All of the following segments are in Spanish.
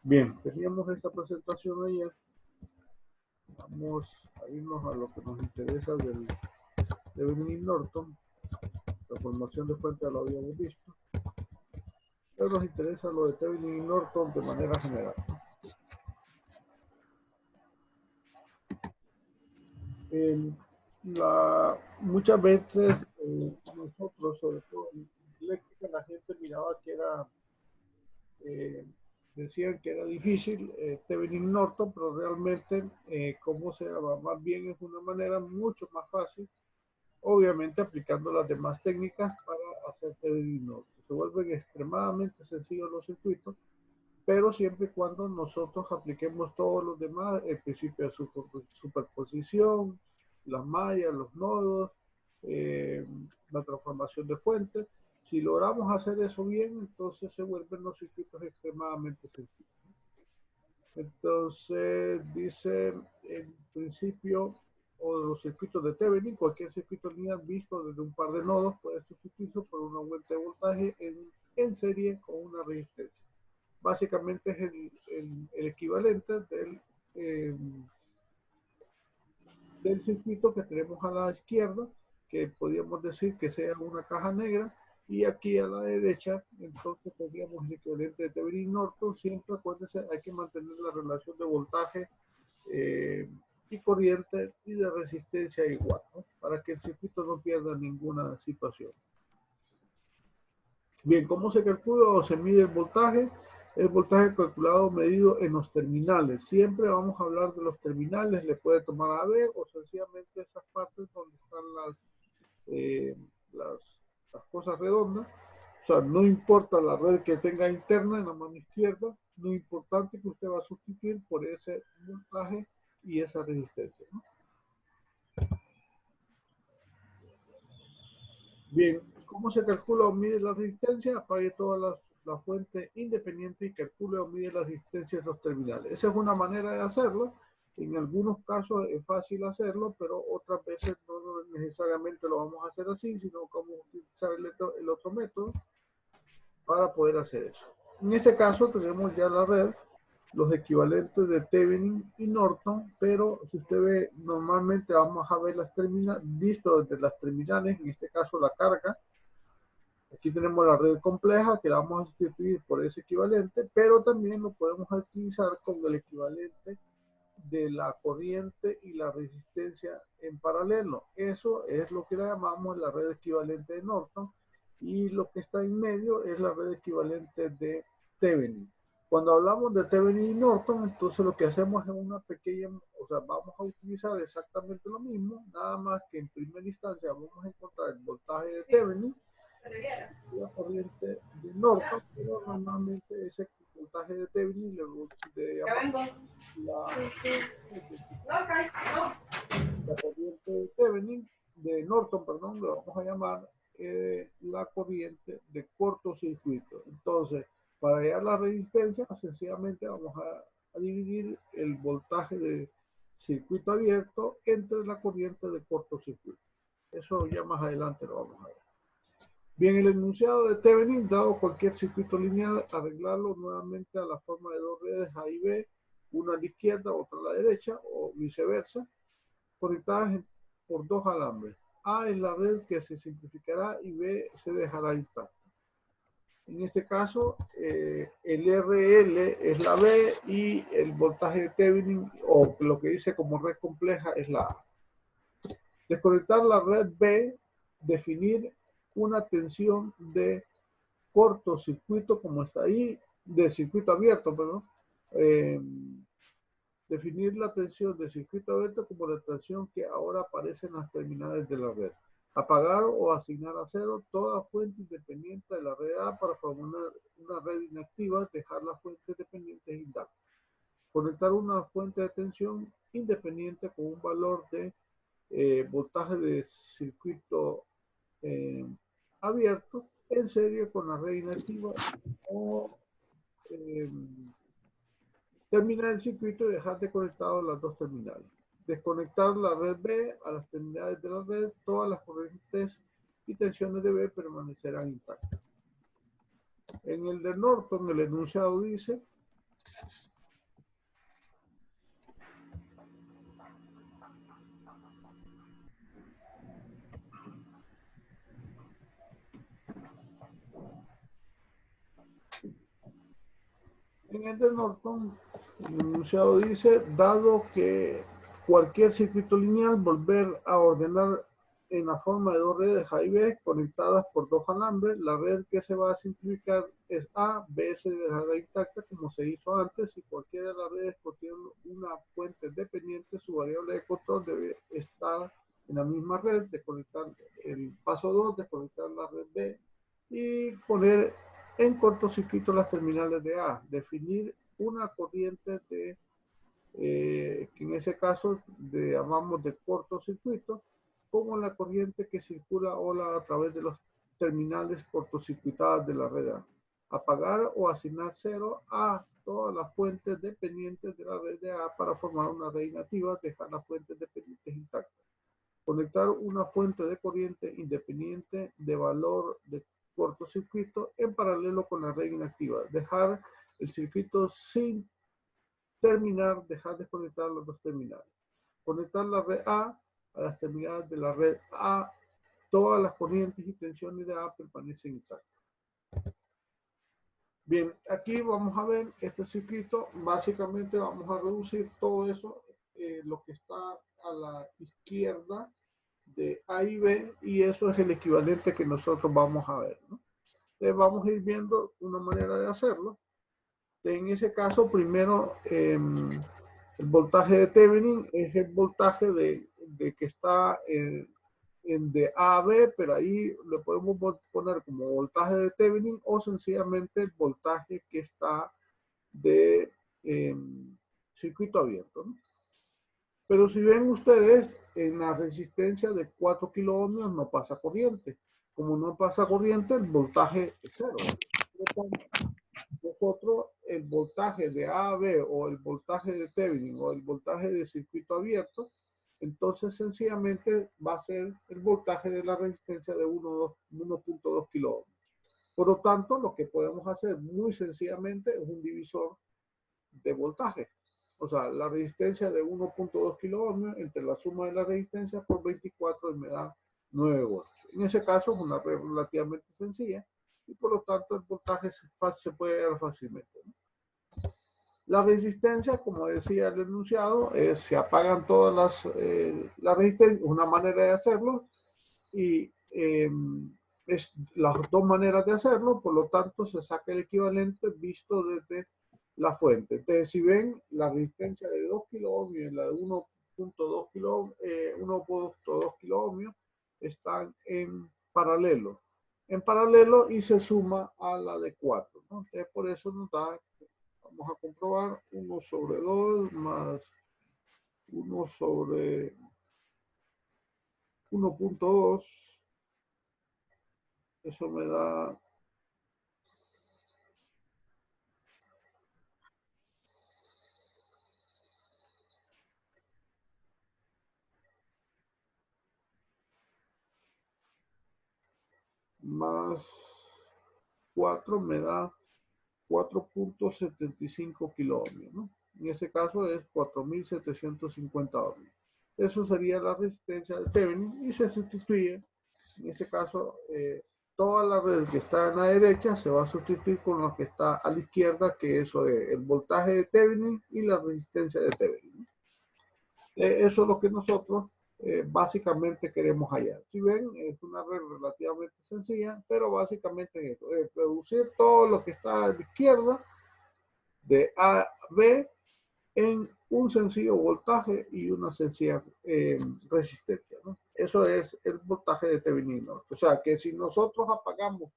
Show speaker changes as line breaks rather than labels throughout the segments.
Bien, teníamos esta presentación ayer. Vamos a irnos a lo que nos interesa de Thevenin Norton. La formación de fuente ya lo habíamos visto. Pero nos interesa lo de Thevenin Norton de manera general. Muchas veces nosotros, sobre todo en eléctrica, la gente miraba que era, decían que era difícil Thevenin Norton, pero realmente, como se llama, más bien es una manera mucho más fácil, obviamente aplicando las demás técnicas para hacer Thevenin Norton. Se vuelven extremadamente sencillos los circuitos, pero siempre y cuando nosotros apliquemos todos los demás, el principio de superposición, las mallas, los nodos, la transformación de fuentes. Si logramos hacer eso bien, entonces se vuelven los circuitos extremadamente sencillos. Entonces, dice en principio, o los circuitos de Thevenin, cualquier circuito lineal visto desde un par de nodos puede sustituirse por una vuelta de voltaje en serie con una resistencia. Básicamente es el equivalente del circuito que tenemos a la izquierda, que podríamos decir que sea una caja negra, y aquí a la derecha, entonces tendríamos el equivalente de Thevenin Norton. Siempre, acuérdense, hay que mantener la relación de voltaje y corriente y de resistencia igual, ¿no? Para que el circuito no pierda ninguna situación. Bien, ¿cómo se calcula o se mide el voltaje? El voltaje calculado medido en los terminales. Siempre vamos a hablar de los terminales, le puede tomar a ver o sencillamente esas partes donde están las cosas redondas. O sea, no importa la red que tenga interna en la mano izquierda, lo importante que usted va a sustituir por ese voltaje y esa resistencia, ¿no? Bien, ¿cómo se calcula o mide la resistencia? Apague todas las fuentes independientes y calcule o mide la resistencia de los terminales. Esa es una manera de hacerlo. En algunos casos es fácil hacerlo, pero otras veces no necesariamente lo vamos a hacer así, sino que vamos a utilizar el otro método para poder hacer eso. En este caso tenemos ya la red, los equivalentes de Thevenin y Norton, pero si usted ve, normalmente vamos a ver las terminales, visto desde las terminales, en este caso la carga. Aquí tenemos la red compleja que la vamos a sustituir por ese equivalente, pero también lo podemos utilizar con el equivalente de la corriente y la resistencia en paralelo. Eso es lo que le llamamos la red equivalente de Norton, y lo que está en medio es la red equivalente de Thevenin. Cuando hablamos de Thevenin y Norton, entonces lo que hacemos es una pequeña, o sea, vamos a utilizar exactamente lo mismo, nada más que en primera instancia vamos a encontrar el voltaje de Thevenin y la corriente de Norton, pero normalmente ese voltaje de Thevenin le llamamos la corriente de Thevenin, de Norton, perdón, le vamos a llamar la corriente de cortocircuito. Entonces, para hallar la resistencia, sencillamente vamos a dividir el voltaje de circuito abierto entre la corriente de cortocircuito. Eso ya más adelante lo vamos a ver. Bien, el enunciado de Thevenin, dado cualquier circuito lineal, arreglarlo nuevamente a la forma de dos redes A y B, una a la izquierda, otra a la derecha, o viceversa, conectadas por dos alambres. A es la red que se simplificará y B se dejará intacta. En este caso, el RL es la B y el voltaje de Thevenin, o lo que dice como red compleja, es la A. Desconectar la red B, definir una tensión de cortocircuito, como está ahí, de circuito abierto, perdón. Definir la tensión de circuito abierto como la tensión que ahora aparece en las terminales de la red. Apagar o asignar a cero toda fuente independiente de la red A para formar una red inactiva, dejar las fuentes dependientes intactas. Conectar una fuente de tensión independiente con un valor de voltaje de circuito abierto en serie con la red inactiva, o terminar el circuito y dejar desconectados las dos terminales. Desconectar la red B a las terminales de la red, todas las corrientes y tensiones de B permanecerán intactas. En el de Norton, el enunciado dice: En el de Norton, el enunciado dice, dado que cualquier circuito lineal, volver a ordenar en la forma de dos redes A y B conectadas por dos alambres, la red que se va a simplificar es A, B se dejará intacta como se hizo antes. Si cualquiera de las redes contiene una fuente dependiente, su variable de control debe estar en la misma red. De conectar el paso 2, de conectar la red B y poner en cortocircuito las terminales de A, definir una corriente de, que en ese caso llamamos de cortocircuito, como la corriente que circula a través de los terminales cortocircuitadas de la red A. Apagar o asignar 0 a todas las fuentes dependientes de la red de A para formar una red inactiva, dejar las fuentes dependientes intactas. Conectar una fuente de corriente independiente de valor de cortocircuito en paralelo con la red inactiva. Dejar el circuito sin terminar, dejar de conectar los dos terminales. Conectar la red A las terminales de la red A. Todas las corrientes y tensiones de A permanecen intactas. Bien, aquí vamos a ver este circuito. Básicamente vamos a reducir todo eso, lo que está a la izquierda de A y B, y eso es el equivalente que nosotros vamos a ver, ¿no? Entonces vamos a ir viendo una manera de hacerlo. En ese caso, primero, el voltaje de Thevenin es el voltaje de que está de A a B, pero ahí le podemos poner como voltaje de Thevenin o sencillamente el voltaje que está de circuito abierto, ¿no? Pero si ven ustedes, en la resistencia de 4 kilo ohmios no pasa corriente. Como no pasa corriente, el voltaje es cero. Nosotros, el voltaje de A a B o el voltaje de Thevenin o el voltaje de circuito abierto, entonces sencillamente va a ser el voltaje de la resistencia de 1.2 kilo ohmios. Por lo tanto, lo que podemos hacer muy sencillamente es un divisor de voltaje. O sea, la resistencia de 1.2 kilo ohmios entre la suma de la resistencia por 24 me da 9 voltios. En ese caso es una red relativamente sencilla y por lo tanto el voltaje se puede dar fácilmente, ¿no? La resistencia, como decía el enunciado, se apagan todas las resistencias, una manera de hacerlo, y es las dos maneras de hacerlo, por lo tanto se saca el equivalente visto desde la fuente. Entonces, si ven la resistencia de 2 kilo ohmios y la de 1.2 kilo ohmios están en paralelo y se suma a la de 4, ¿no? Entonces, por eso nos da, vamos a comprobar, 1 sobre 2 más 1 sobre 1.2, eso me da más 4, me da 4.75 kilo ohmios, ¿no? En ese caso es 4.750 ohmios. Eso sería la resistencia de Thevenin y se sustituye, en este caso, toda la red que está en la derecha se va a sustituir con lo que está a la izquierda, que eso es el voltaje de Thevenin y la resistencia de Thevenin. Eso es lo que nosotros básicamente queremos hallar. Si ven, es una red relativamente sencilla, pero básicamente es eso, es reducir todo lo que está a la izquierda de A a B en un sencillo voltaje y una sencilla resistencia, ¿no? Eso es el voltaje de Thevenin, ¿no? O sea, que si nosotros apagamos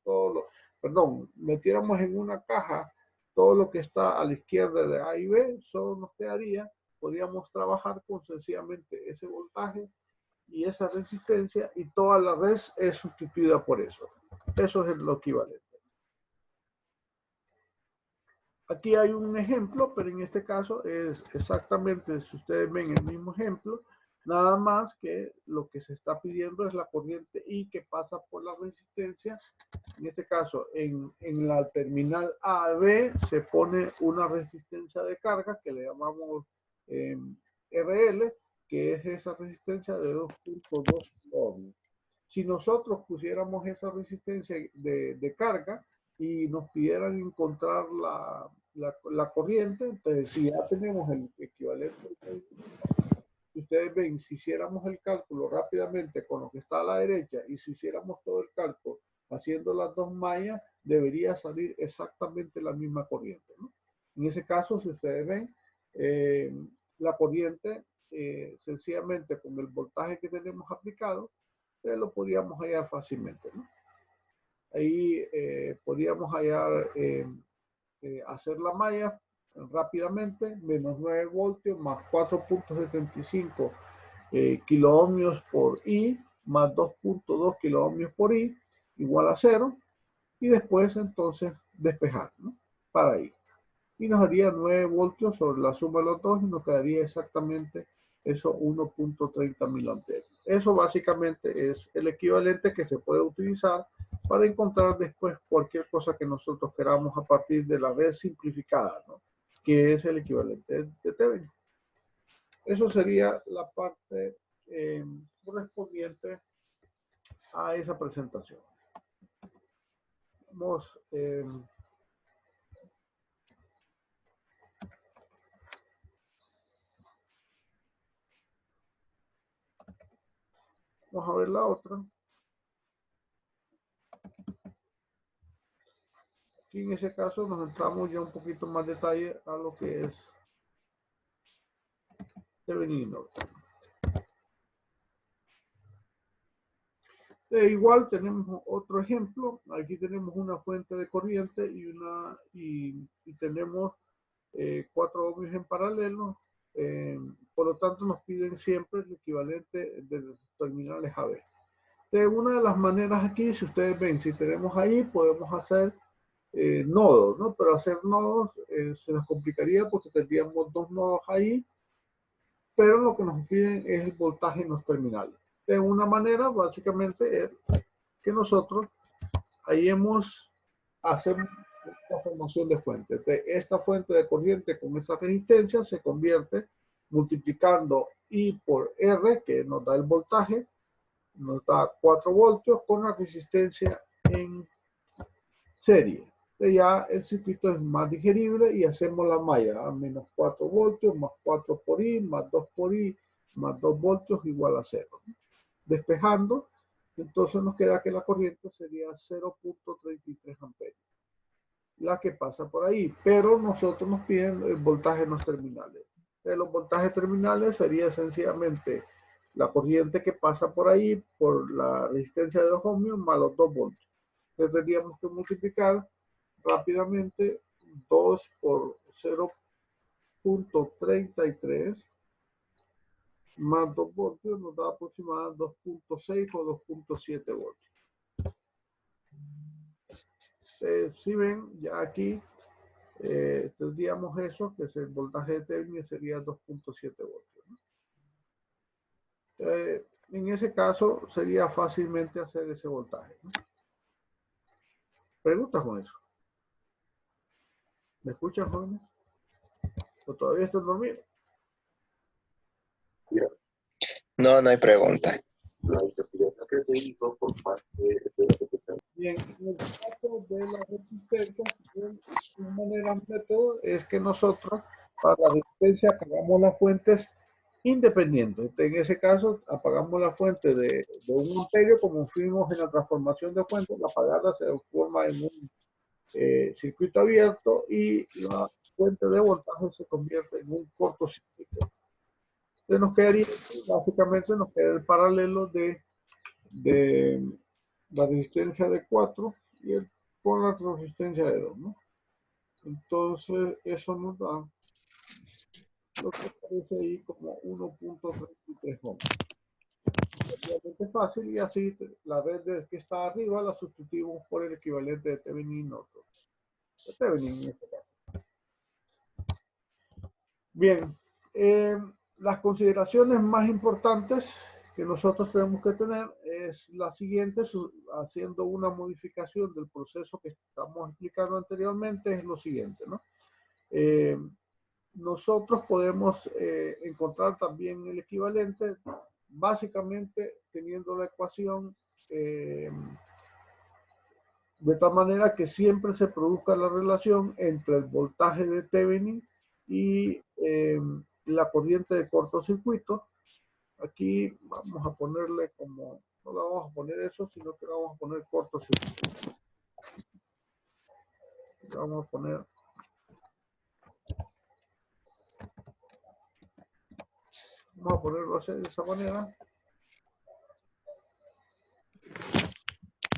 metiéramos en una caja todo lo que está a la izquierda de A y B, solo nos quedaría, podríamos trabajar con sencillamente ese voltaje y esa resistencia, y toda la red es sustituida por eso. Eso es lo equivalente. Aquí hay un ejemplo, pero en este caso es exactamente, si ustedes ven el mismo ejemplo, Nada más que lo que se está pidiendo es la corriente I que pasa por la resistencia. En este caso, en la terminal A-B se pone una resistencia de carga que le llamamos RL, que es esa resistencia de 2.2 ohms. Si nosotros pusiéramos esa resistencia de carga y nos pidieran encontrar la corriente, entonces si ya tenemos el equivalente, si ustedes ven, si hiciéramos el cálculo rápidamente con lo que está a la derecha y si hiciéramos todo el cálculo haciendo las dos mallas, debería salir exactamente la misma corriente, ¿no? En ese caso, si ustedes ven, la corriente, sencillamente con el voltaje que tenemos aplicado, lo podríamos hallar fácilmente, ¿no? Ahí podríamos hallar, hacer la malla rápidamente, menos 9 voltios más 4.75 kilo ohmios por I más 2.2 kilo ohmios por I igual a 0, y después entonces despejar, ¿no? Para I. Y nos daría 9 voltios sobre la suma de los dos y nos quedaría exactamente eso, 1.30 miliamperes. Eso básicamente es el equivalente que se puede utilizar para encontrar después cualquier cosa que nosotros queramos a partir de la red simplificada, ¿no? Que es el equivalente de Thevenin. Eso sería la parte correspondiente a esa presentación. Vamos, vamos a ver la otra. Aquí en ese caso nos entramos ya un poquito más detalle a lo que es Thevenin Norton. Igual tenemos otro ejemplo. Aquí tenemos una fuente de corriente y tenemos 4 ohmios en paralelo. Por lo tanto, nos piden siempre el equivalente de los terminales AB. Una de las maneras aquí, si ustedes ven, si tenemos ahí, podemos hacer nodos, ¿no? Pero hacer nodos se nos complicaría porque tendríamos 2 nodos ahí, pero lo que nos piden es el voltaje en los terminales. De una manera, básicamente, es que nosotros ahí hacemos la formación de fuente. Esta fuente de corriente con esta resistencia se convierte multiplicando I por R, que nos da el voltaje, nos da 4 voltios con la resistencia en serie. Ya el circuito es más digerible y hacemos la malla a menos 4 voltios más 4 por I más 2 por I más 2 voltios igual a 0. Despejando, entonces nos queda que la corriente sería 0.33 amperios, la que pasa por ahí, pero nosotros nos piden el voltaje en los terminales. Los voltajes terminales sería sencillamente la corriente que pasa por ahí por la resistencia de 2 ohmios más los 2 voltios. Entonces tendríamos que multiplicar rápidamente 2 por 0.33 más 2 voltios nos da aproximadamente 2.6 o 2.7 voltios. Si ven, ya aquí tendríamos eso, que es el voltaje de Thevenin, sería 2.7 voltios, ¿no? En ese caso sería fácilmente hacer ese voltaje, ¿no? ¿Preguntas con eso? ¿Me escuchan, jóvenes? ¿O todavía están dormidos?
No, no hay pregunta.
Bien, en el caso de la resistencia, una manera de método es que nosotros para la resistencia apagamos las fuentes independientes. En ese caso, apagamos la fuente de 1 amperio, como fuimos en la transformación de fuentes, la apagada se transforma en un circuito abierto y la fuente de voltaje se convierte en un cortocircuito. Entonces nos quedaría, básicamente nos queda el paralelo de la resistencia de 4 y con la resistencia de 2, ¿no? Entonces eso nos da lo que aparece ahí como 1.33 ohms. Relativamente fácil, y así la red que está arriba la sustituimos por el equivalente de Thevenin Norton. De Thevenin en este caso. Bien, las consideraciones más importantes que nosotros tenemos que tener es la siguiente, haciendo una modificación del proceso que estamos explicando anteriormente, es lo siguiente, ¿no? Nosotros podemos encontrar también el equivalente, básicamente teniendo la ecuación de tal manera que siempre se produzca la relación entre el voltaje de Thevenin y la corriente de cortocircuito. Aquí vamos a ponerle como, no le vamos a poner eso, sino que le vamos a poner cortocircuito. Le vamos a poner ponerlo así, de esa manera.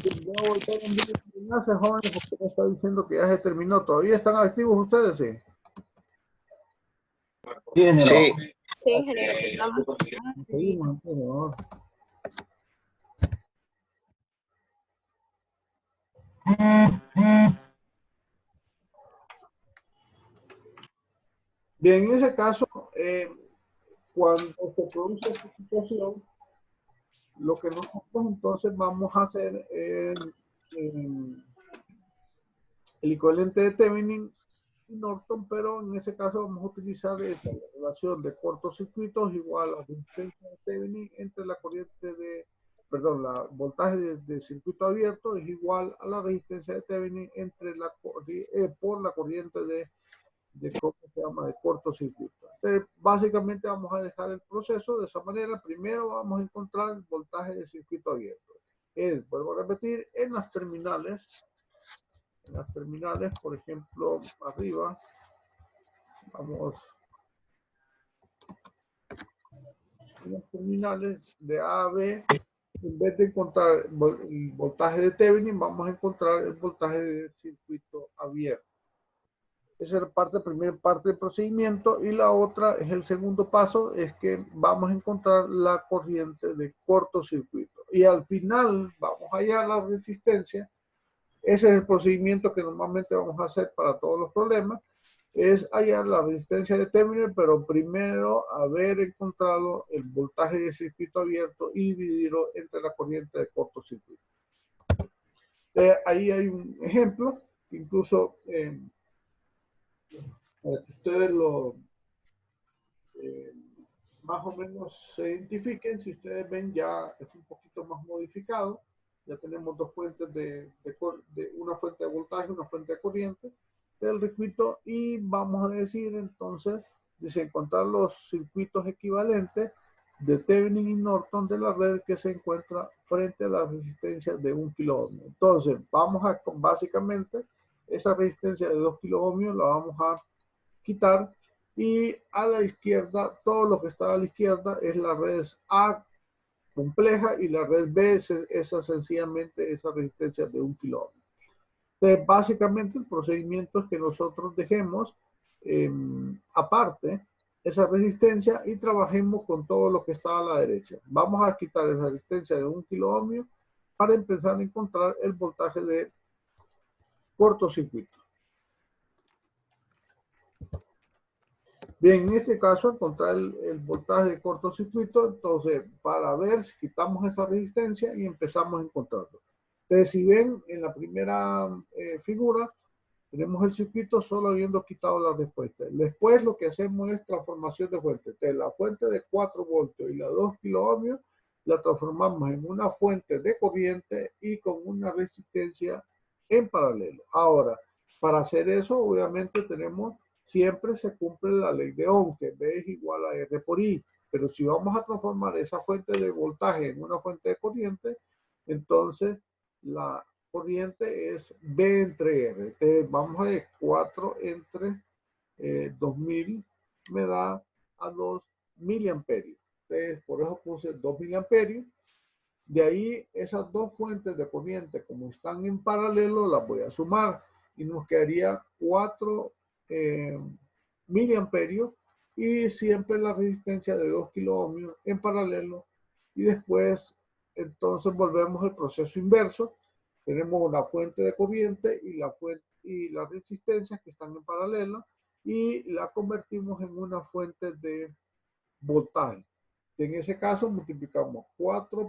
Voy a volver a enviarse, jóvenes, porque me está diciendo que ya se terminó. ¿Todavía están activos ustedes? Sí.
Sí, ingeniero.
Sí, ingeniero.
Seguimos entonces, ¿no? Bien, en ese caso, cuando se produce esta situación, lo que nosotros entonces vamos a hacer en el equivalente de Thevenin y Norton, pero en ese caso vamos a utilizar la relación de cortocircuitos igual a la resistencia de Thevenin entre la corriente de, perdón, la voltaje de circuito abierto es igual a la resistencia de Thevenin entre por la corriente de ¿cómo se llama?, de cortocircuito. Entonces, básicamente vamos a dejar el proceso de esa manera. Primero vamos a encontrar el voltaje de circuito abierto. Vuelvo a repetir, en las terminales, por ejemplo, arriba, vamos, en las terminales de A a B, en vez de encontrar el voltaje de Thevenin, vamos a encontrar el voltaje de circuito abierto. Esa es la primera parte del procedimiento, y la otra es el segundo paso, es que vamos a encontrar la corriente de cortocircuito. Y al final vamos a hallar la resistencia. Ese es el procedimiento que normalmente vamos a hacer para todos los problemas, es hallar la resistencia de Thevenin, pero primero haber encontrado el voltaje de circuito abierto y dividirlo entre la corriente de cortocircuito. Ahí hay un ejemplo, incluso para que ustedes lo más o menos se identifiquen. Si ustedes ven, ya es un poquito más modificado. Ya tenemos dos fuentes de una fuente de voltaje y una fuente de corriente del circuito, y vamos a decir entonces, encontrar los circuitos equivalentes de Thevenin y Norton de la red que se encuentra frente a la resistencia de 1 kilo ohmio. Entonces, vamos a, básicamente, esa resistencia de 2 kilo ohmios la vamos a quitar, y a la izquierda, todo lo que está a la izquierda es la red A compleja, y la red B es sencillamente esa resistencia de 1 kilo ohmio. Entonces, básicamente el procedimiento es que nosotros dejemos aparte esa resistencia y trabajemos con todo lo que está a la derecha. Vamos a quitar esa resistencia de 1 kilo ohmio para empezar a encontrar el voltaje de cortocircuito. Bien, en este caso, encontrar el voltaje de cortocircuito, entonces, para ver si quitamos esa resistencia y empezamos a encontrarlo. Entonces, si ven en la primera figura, tenemos el circuito solo habiendo quitado la respuesta. Después lo que hacemos es transformación de fuente. Entonces, la fuente de 4 voltios y la 2 kilo ohmios la transformamos en una fuente de corriente y con una resistencia en paralelo. Ahora, para hacer eso, obviamente siempre se cumple la ley de Ohm, que B es igual a R por I. Pero si vamos a transformar esa fuente de voltaje en una fuente de corriente, entonces la corriente es B entre R. Entonces, vamos a ver, 4 entre 2000 me da a 2 miliamperios. Entonces, por eso puse 2 miliamperios. De ahí, esas dos fuentes de corriente, como están en paralelo, las voy a sumar y nos quedaría 4 miliamperios, y siempre la resistencia de 2 kilo ohmios en paralelo. Y después, entonces, volvemos al proceso inverso. Tenemos una fuente de corriente y las resistencias que están en paralelo, y la convertimos en una fuente de voltaje. En ese caso multiplicamos 4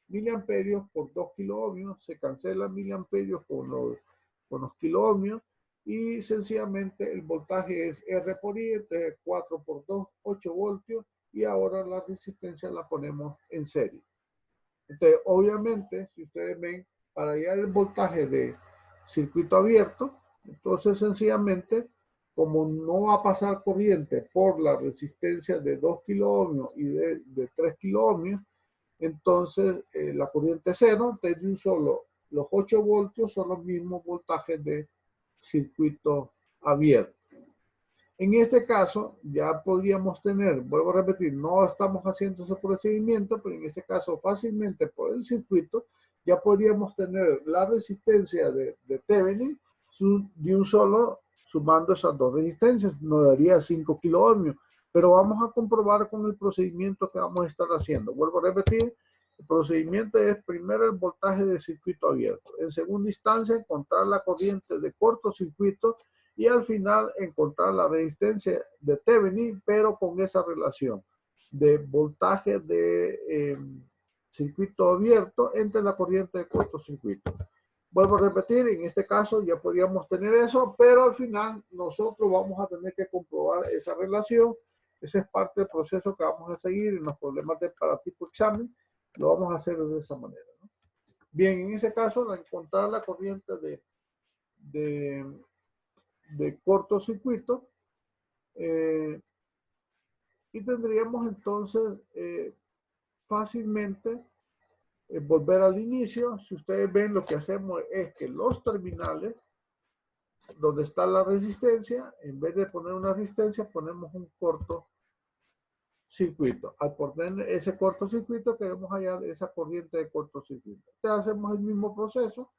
miliamperios por 2 kiloohmios, se cancelan miliamperios con los kiloohmios y sencillamente el voltaje es R por I, entonces 4 por 2, 8 voltios y ahora la resistencia la ponemos en serie. Entonces, obviamente, si ustedes ven, para hallar el voltaje de circuito abierto, entonces sencillamente, como no va a pasar corriente por la resistencia de 2 kiloohmios y de 3 kiloohmios, entonces la corriente cero, entonces de un solo, los 8 voltios son los mismos voltajes de circuito abierto. En este caso, ya podríamos tener, vuelvo a repetir, no estamos haciendo ese procedimiento, pero en este caso fácilmente por el circuito, ya podríamos tener la resistencia de Thevenin de un solo, sumando esas dos resistencias, nos daría 5 kiloohmios. Pero vamos a comprobar con el procedimiento que vamos a estar haciendo. Vuelvo a repetir, el procedimiento es primero el voltaje de circuito abierto. En segunda instancia, encontrar la corriente de cortocircuito y al final encontrar la resistencia de Thevenin, pero con esa relación de voltaje de circuito abierto entre la corriente de cortocircuito. Vuelvo a repetir, en este caso ya podríamos tener eso, pero al final nosotros vamos a tener que comprobar esa relación. Ese es parte del proceso que vamos a seguir en los problemas de para tipo examen. Lo vamos a hacer de esa manera, ¿no? Bien, en ese caso, encontrar la corriente de cortocircuito y tendríamos entonces fácilmente volver al inicio. Si ustedes ven, lo que hacemos es que los terminales donde está la resistencia, en vez de poner una resistencia, ponemos un cortocircuito. Al poner ese cortocircuito, queremos hallar esa corriente de cortocircuito. Entonces hacemos el mismo proceso.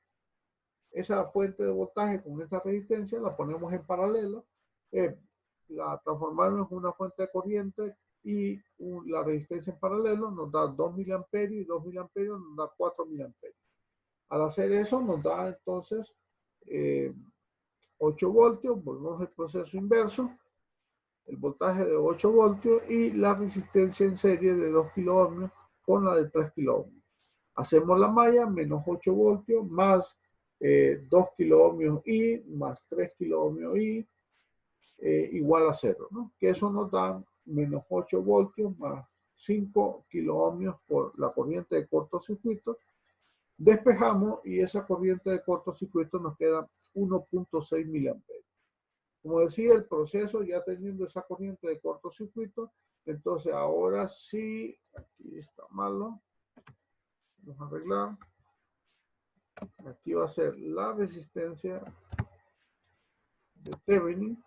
Esa fuente de voltaje con esa resistencia la ponemos en paralelo, la transformamos en una fuente de corriente y la resistencia en paralelo nos da 2 miliamperios y 2 miliamperios nos da 4 miliamperios. Al hacer eso nos da entonces 8 voltios, volvemos al proceso inverso, el voltaje de 8 voltios y la resistencia en serie de 2 kiloohmios con la de 3 kiloohmios. Hacemos la malla, menos 8 voltios, más 2 kiloohmios I, más 3 kiloohmios I, igual a 0, ¿no? Que eso nos da menos 8 voltios más 5 kiloohmios por la corriente de cortocircuito. Despejamos y esa corriente de cortocircuito nos queda 1.6 miliamperios. Como decía, el proceso ya teniendo esa corriente de cortocircuito, entonces ahora sí, aquí está malo, vamos a arreglar. Aquí va a ser la resistencia de Thevenin.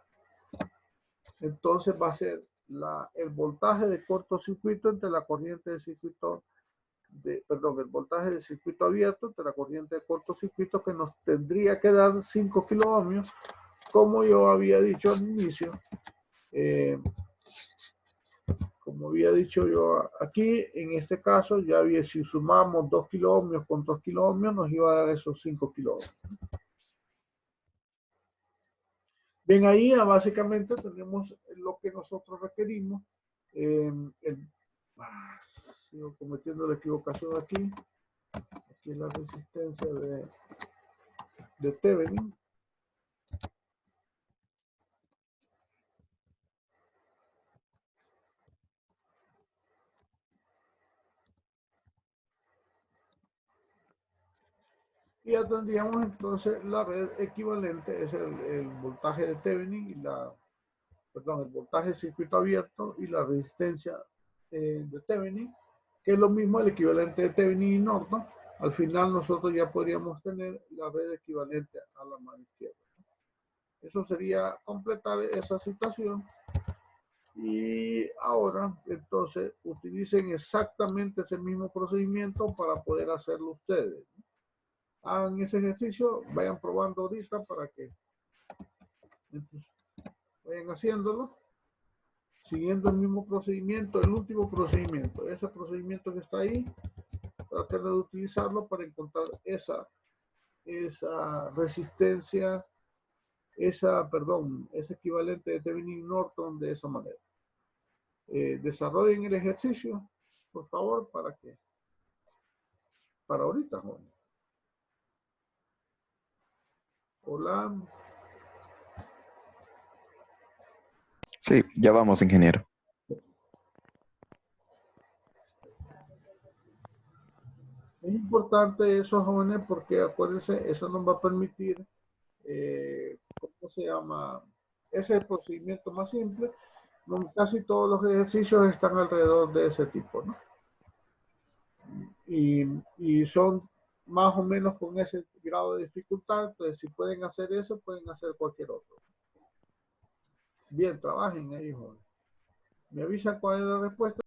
Entonces va a ser el voltaje de cortocircuito entre la corriente de circuito el voltaje de circuito abierto entre la corriente de cortocircuito que nos tendría que dar 5 kiloohmios, como yo había dicho al inicio. Como había dicho yo aquí, en este caso, ya había, si sumamos 2 kiloohmios con 2 kiloohmios, nos iba a dar esos 5 kiloohmios. Bien, ahí básicamente tenemos lo que nosotros requerimos. Sigo cometiendo la equivocación aquí. Aquí es la resistencia de Thevenin. Y ya tendríamos entonces la red equivalente, es el voltaje de Thevenin y el voltaje de circuito abierto y la resistencia de Thevenin, que es lo mismo el equivalente de Thevenin y Norton. Al final nosotros ya podríamos tener la red equivalente a la mano izquierda. Eso sería completar esa situación. Y ahora, entonces, utilicen exactamente ese mismo procedimiento para poder hacerlo ustedes. Hagan ese ejercicio, vayan probando ahorita para que entonces, vayan haciéndolo, siguiendo el mismo procedimiento, el último procedimiento, ese procedimiento que está ahí, traten de utilizarlo para encontrar esa resistencia, ese equivalente de Thevenin Norton de esa manera. desarrollen el ejercicio, por favor, para ahorita, joven. Hola.
Sí, ya vamos, ingeniero.
Es importante eso, jóvenes, porque acuérdense, eso nos va a permitir, ¿cómo se llama? Ese es el procedimiento más simple. Casi todos los ejercicios están alrededor de ese tipo, ¿no? Y son más o menos con ese grado de dificultad. Entonces, si pueden hacer eso, pueden hacer cualquier otro. Bien, trabajen ahí, jóvenes. Me avisan cuál es la respuesta.